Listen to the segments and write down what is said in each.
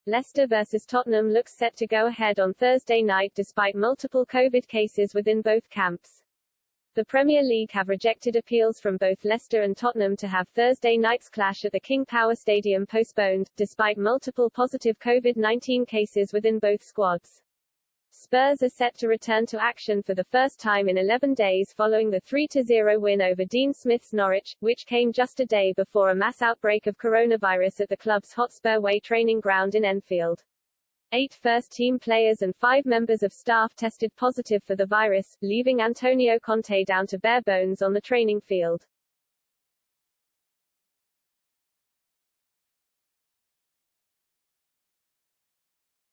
Leicester vs Tottenham looks set to go ahead on Thursday night despite multiple COVID cases within both camps. The Premier League have rejected appeals from both Leicester and Tottenham to have Thursday night's clash at the King Power Stadium postponed, despite multiple positive COVID-19 cases within both squads. Spurs are set to return to action for the first time in 11 days following the 3-0 win over Dean Smith's Norwich, which came just a day before a mass outbreak of coronavirus at the club's Hotspur Way training ground in Enfield. 8 first-team players and 5 members of staff tested positive for the virus, leaving Antonio Conte down to bare bones on the training field.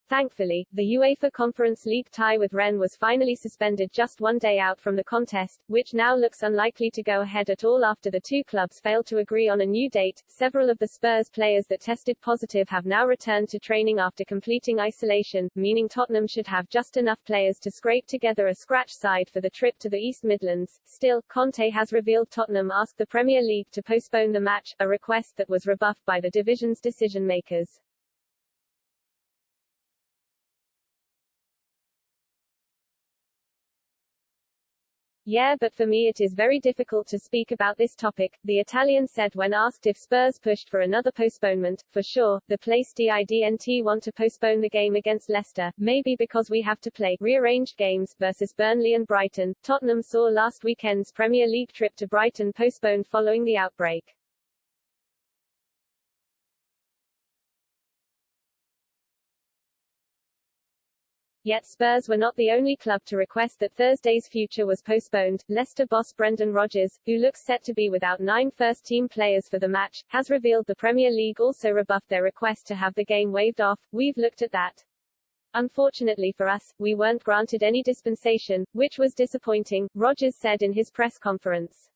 Thankfully, the UEFA Conference League tie with Rennes was finally suspended just one day out from the contest, which now looks unlikely to go ahead at all after the two clubs failed to agree on a new date. Several of the Spurs players that tested positive have now returned to training after completing isolation, meaning Tottenham should have just enough players to scrape together a scratch side for the trip to the East Midlands. Still, Conte has revealed Tottenham asked the Premier League to postpone the match, a request that was rebuffed by the division's decision-makers. Yeah, but for me it is very difficult to speak about this topic, the Italian said when asked if Spurs pushed for another postponement. For sure, the place didn't want to postpone the game against Leicester, maybe because we have to play rearranged games versus Burnley and Brighton. Tottenham saw last weekend's Premier League trip to Brighton postponed following the outbreak. Yet Spurs were not the only club to request that Thursday's future was postponed. Leicester boss Brendan Rodgers, who looks set to be without 9 first-team players for the match, has revealed the Premier League also rebuffed their request to have the game waved off. We've looked at that. Unfortunately for us, we weren't granted any dispensation, which was disappointing, Rodgers said in his press conference.